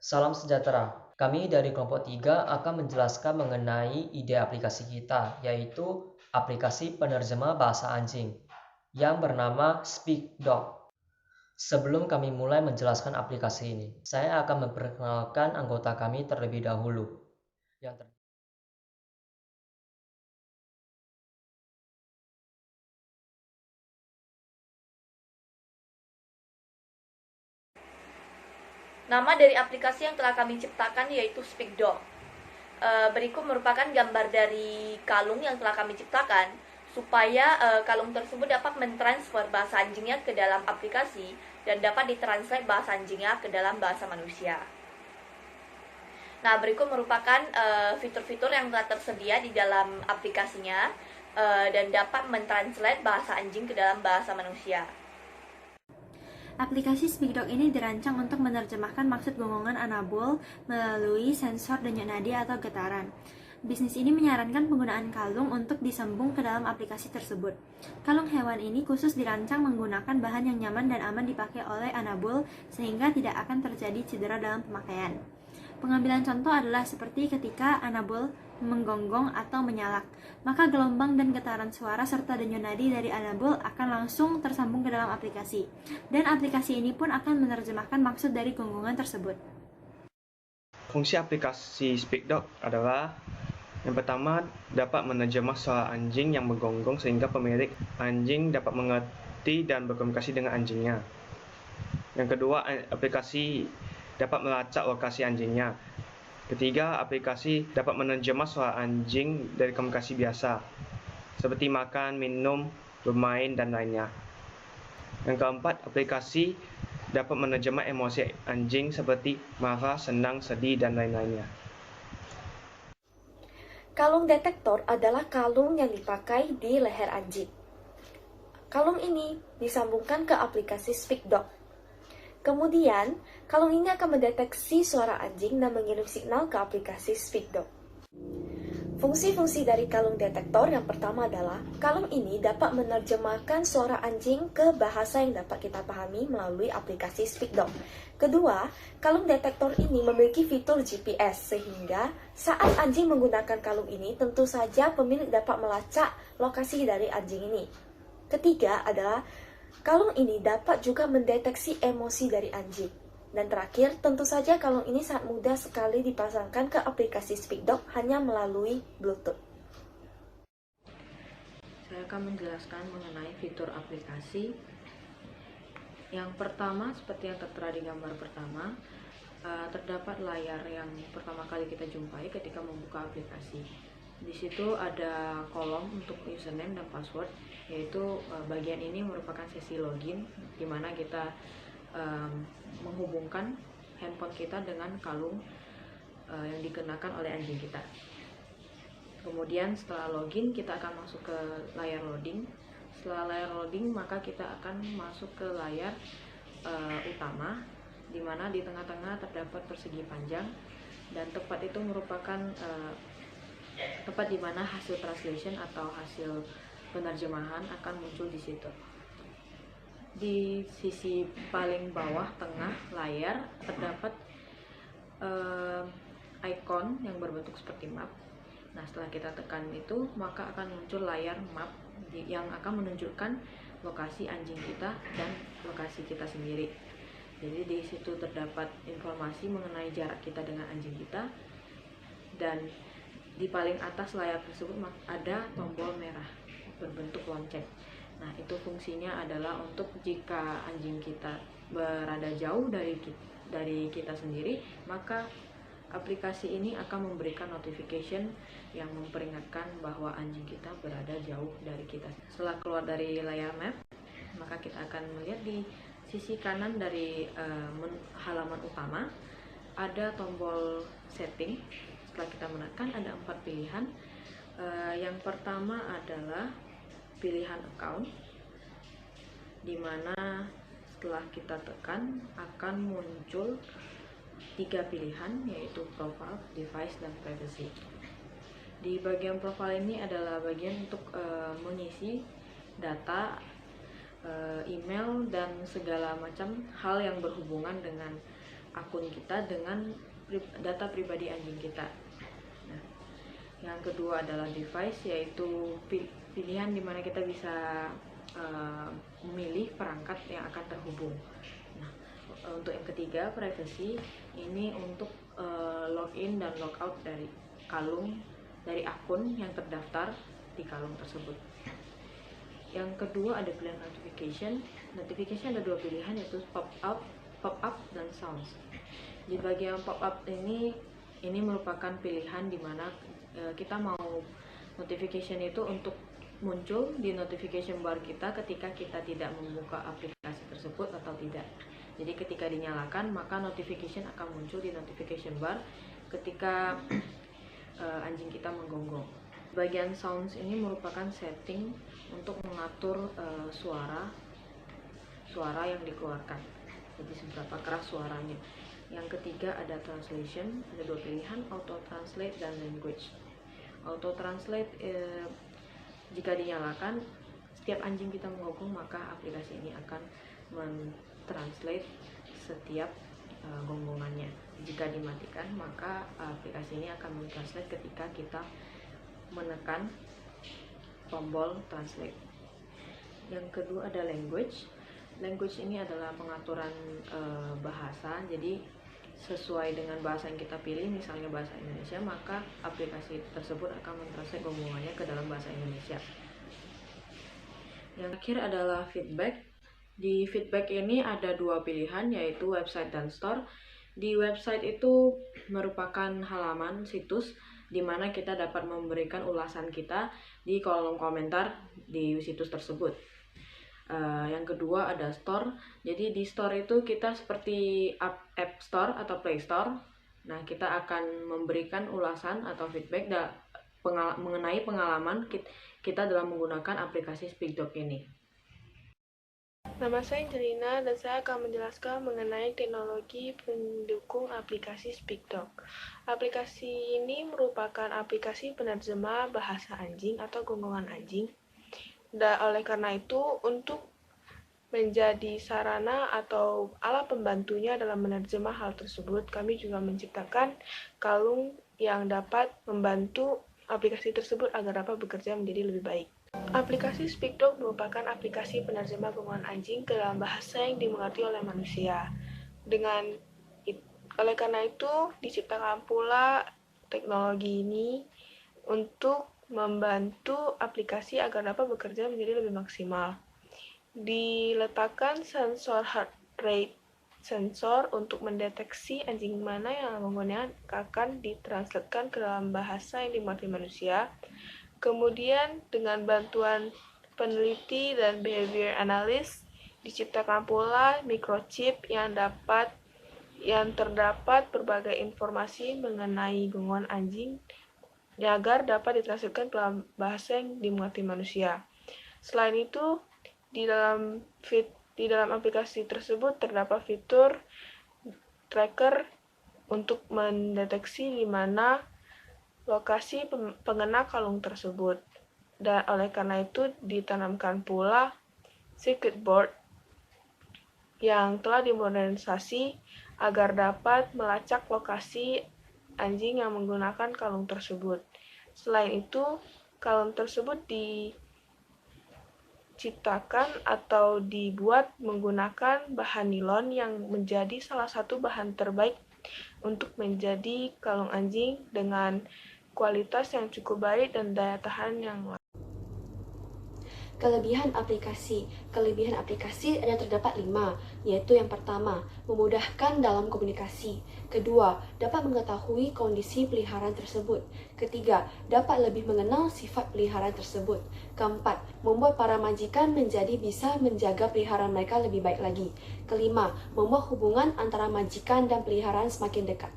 Salam sejahtera. Kami dari kelompok 3 akan menjelaskan mengenai ide aplikasi kita, yaitu aplikasi penerjemah bahasa anjing yang bernama SpeakDog. Sebelum kami mulai menjelaskan aplikasi ini, saya akan memperkenalkan anggota kami terlebih dahulu. Yang ter- Nama dari aplikasi yang telah kami ciptakan yaitu SpeakDog. Berikut merupakan gambar dari kalung yang telah kami ciptakan supaya kalung tersebut dapat mentransfer bahasa anjingnya ke dalam aplikasi dan dapat ditranslate bahasa anjingnya ke dalam bahasa manusia. Nah, berikut merupakan fitur-fitur yang telah tersedia di dalam aplikasinya dan dapat mentranslate bahasa anjing ke dalam bahasa manusia. Aplikasi SpeakDog ini dirancang untuk menerjemahkan maksud gonggongan anabol melalui sensor denyut nadi atau getaran. Bisnis ini menyarankan penggunaan kalung untuk disambung ke dalam aplikasi tersebut. Kalung hewan ini khusus dirancang menggunakan bahan yang nyaman dan aman dipakai oleh anabol sehingga tidak akan terjadi cedera dalam pemakaian. Pengambilan contoh adalah seperti ketika anabol menggonggong atau menyalak, maka gelombang dan getaran suara serta denyut nadi dari anabol akan langsung tersambung ke dalam aplikasi, dan aplikasi ini pun akan menerjemahkan maksud dari gonggongan tersebut. Fungsi aplikasi SpeakDog adalah yang pertama, dapat menerjemah suara anjing yang menggonggong sehingga pemilik anjing dapat mengerti dan berkomunikasi dengan anjingnya. Yang kedua, aplikasi dapat melacak lokasi anjingnya. Ketiga, aplikasi dapat menerjemah suara anjing dari komunikasi biasa, seperti makan, minum, bermain, dan lainnya. Yang keempat, aplikasi dapat menerjemah emosi anjing seperti marah, senang, sedih, dan lain-lainnya. Kalung detektor adalah kalung yang dipakai di leher anjing. Kalung ini disambungkan ke aplikasi SpeakDog. Kemudian, kalung ini akan mendeteksi suara anjing dan mengirim signal ke aplikasi SpeakDog. Fungsi-fungsi dari kalung detektor yang pertama adalah kalung ini dapat menerjemahkan suara anjing ke bahasa yang dapat kita pahami melalui aplikasi SpeakDog. Kedua, kalung detektor ini memiliki fitur GPS sehingga saat anjing menggunakan kalung ini tentu saja pemilik dapat melacak lokasi dari anjing ini. Ketiga adalah kalung ini dapat juga mendeteksi emosi dari anjing. Dan terakhir, tentu saja kalung ini sangat mudah sekali dipasangkan ke aplikasi SpeakDog hanya melalui Bluetooth. Saya akan menjelaskan mengenai fitur aplikasi. Yang pertama, seperti yang tertera di gambar pertama, terdapat layar yang pertama kali kita jumpai ketika membuka aplikasi. Di situ ada kolom untuk username dan password, yaitu bagian ini merupakan sesi login, di mana kita menghubungkan handphone kita dengan kalung yang dikenakan oleh anjing kita. Kemudian setelah login, kita akan masuk ke layar loading. Setelah layar loading, maka kita akan masuk ke layar utama, di mana di tengah-tengah terdapat persegi panjang, dan tempat itu merupakan tempat di mana hasil translation atau hasil penerjemahan akan muncul di situ. Di sisi paling bawah tengah layar terdapat icon yang berbentuk seperti map. Nah, setelah kita tekan itu, maka akan muncul layar map yang akan menunjukkan lokasi anjing kita dan lokasi kita sendiri. Jadi di situ terdapat informasi mengenai jarak kita dengan anjing kita, dan di paling atas layar tersebut ada tombol merah berbentuk lonceng. Nah, itu fungsinya adalah untuk jika anjing kita berada jauh dari kita sendiri, maka aplikasi ini akan memberikan notification yang memperingatkan bahwa anjing kita berada jauh dari kita. Setelah keluar dari layar map, maka kita akan melihat di sisi kanan dari halaman utama ada tombol setting. Setelah kita menekan, ada 4 pilihan. Yang pertama adalah pilihan account, di mana setelah kita tekan akan muncul 3 pilihan, yaitu profile, device, dan privacy. Di bagian profile ini adalah bagian untuk mengisi data, email, dan segala macam hal yang berhubungan dengan akun kita dengan data pribadi anjing kita. Nah, yang kedua adalah device, yaitu pilihan di mana kita bisa memilih perangkat yang akan terhubung. Nah, untuk yang ketiga, privacy, ini untuk login dan logout dari akun yang terdaftar di kalung tersebut. Yang kedua ada pilihan notification. Notification ada dua pilihan, yaitu pop up dan sounds. Di bagian pop up ini merupakan pilihan di mana kita mau notification itu untuk muncul di notification bar kita ketika kita tidak membuka aplikasi tersebut atau tidak. Jadi ketika dinyalakan, maka notification akan muncul di notification bar ketika anjing kita menggonggong. Bagian sounds ini merupakan setting untuk mengatur suara yang dikeluarkan, jadi seberapa keras suaranya. Yang ketiga ada translation, ada dua pilihan, auto translate dan language. Auto translate jika dinyalakan, setiap anjing kita menggonggong, maka aplikasi ini akan mentranslate setiap gonggongannya. Jika dimatikan, maka aplikasi ini akan mentranslate ketika kita menekan tombol translate. Yang kedua ada language. Language ini adalah pengaturan bahasa. Jadi sesuai dengan bahasa yang kita pilih, misalnya bahasa Indonesia, maka aplikasi tersebut akan mentranslate gonggongannya ke dalam bahasa Indonesia. Yang terakhir adalah feedback. Di feedback ini ada dua pilihan, yaitu website dan store. Di website itu merupakan halaman situs di mana kita dapat memberikan ulasan kita di kolom komentar di situs tersebut. Yang kedua ada store. Jadi di store itu kita seperti App Store atau Play Store. Nah, kita akan memberikan ulasan atau feedback mengenai pengalaman kita dalam menggunakan aplikasi SpeakDog ini. Nama saya Angelina dan saya akan menjelaskan mengenai teknologi pendukung aplikasi SpeakDog. Aplikasi ini merupakan aplikasi penerjemah bahasa anjing atau gonggongan anjing. Dan oleh karena itu, untuk menjadi sarana atau alat pembantunya dalam menerjemah hal tersebut, kami juga menciptakan kalung yang dapat membantu aplikasi tersebut agar dapat bekerja menjadi lebih baik. Aplikasi SpeakDog merupakan aplikasi penerjemah gonggongan anjing ke dalam bahasa yang dimengerti oleh manusia. Oleh karena itu, diciptakan pula teknologi ini untuk membantu aplikasi agar dapat bekerja menjadi lebih maksimal. Diletakkan sensor heart rate sensor untuk mendeteksi anjing mana yang gonggongannya akan ditranslatekan ke dalam bahasa yang dimengerti manusia. Kemudian dengan bantuan peneliti dan behavior analyst diciptakan pula microchip yang terdapat berbagai informasi mengenai gonggongan anjing agar dapat ditranslatekan ke dalam bahasa yang dimengerti manusia. Selain itu, di dalam aplikasi tersebut terdapat fitur tracker untuk mendeteksi di mana lokasi pengguna kalung tersebut. Dan oleh karena itu ditanamkan pula circuit board yang telah dimodernisasi agar dapat melacak lokasi anjing yang menggunakan kalung tersebut. Selain itu, kalung tersebut diciptakan atau dibuat menggunakan bahan nilon yang menjadi salah satu bahan terbaik untuk menjadi kalung anjing dengan kualitas yang cukup baik dan daya tahan yang Kelebihan aplikasi ada terdapat 5, yaitu yang pertama, memudahkan dalam komunikasi. Kedua, dapat mengetahui kondisi peliharaan tersebut. Ketiga, dapat lebih mengenal sifat peliharaan tersebut. Keempat, membuat para majikan bisa menjaga peliharaan mereka lebih baik lagi. Kelima, membuat hubungan antara majikan dan peliharaan semakin dekat.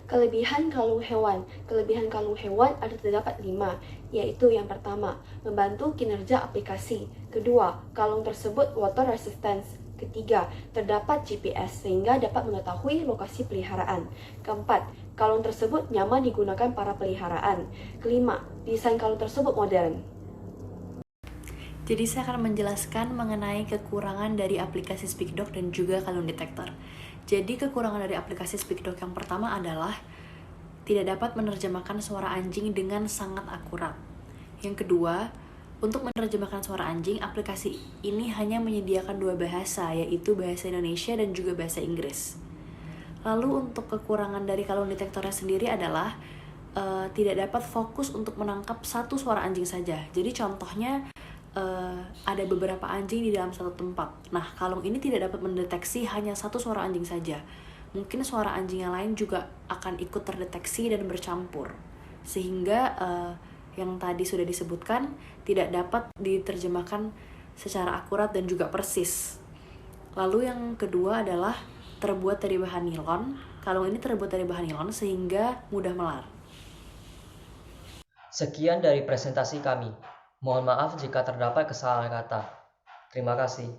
Kelebihan kalung hewan ada terdapat 5, yaitu yang pertama, membantu kinerja aplikasi. Kedua, kalung tersebut water resistance. Ketiga, terdapat GPS sehingga dapat mengetahui lokasi peliharaan. Keempat, kalung tersebut nyaman digunakan para peliharaan. Kelima, desain kalung tersebut modern. Jadi saya akan menjelaskan mengenai kekurangan dari aplikasi SpeakDoc dan juga kalung detektor. Jadi kekurangan dari aplikasi SpeakDoc yang pertama adalah tidak dapat menerjemahkan suara anjing dengan sangat akurat. Yang kedua, untuk menerjemahkan suara anjing, aplikasi ini hanya menyediakan 2 bahasa, yaitu bahasa Indonesia dan juga bahasa Inggris. Lalu untuk kekurangan dari kalung detektornya sendiri adalah tidak dapat fokus untuk menangkap satu suara anjing saja. Jadi contohnya ada beberapa anjing di dalam satu tempat. Nah, kalung ini tidak dapat mendeteksi hanya satu suara anjing saja. Mungkin suara anjing yang lain juga akan ikut terdeteksi dan bercampur. Sehingga yang tadi sudah disebutkan tidak dapat diterjemahkan secara akurat dan juga persis. Lalu yang kedua adalah terbuat dari bahan nilon. Kalung ini terbuat dari bahan nilon sehingga mudah melar. Sekian dari presentasi kami. Mohon maaf jika terdapat kesalahan kata. Terima kasih.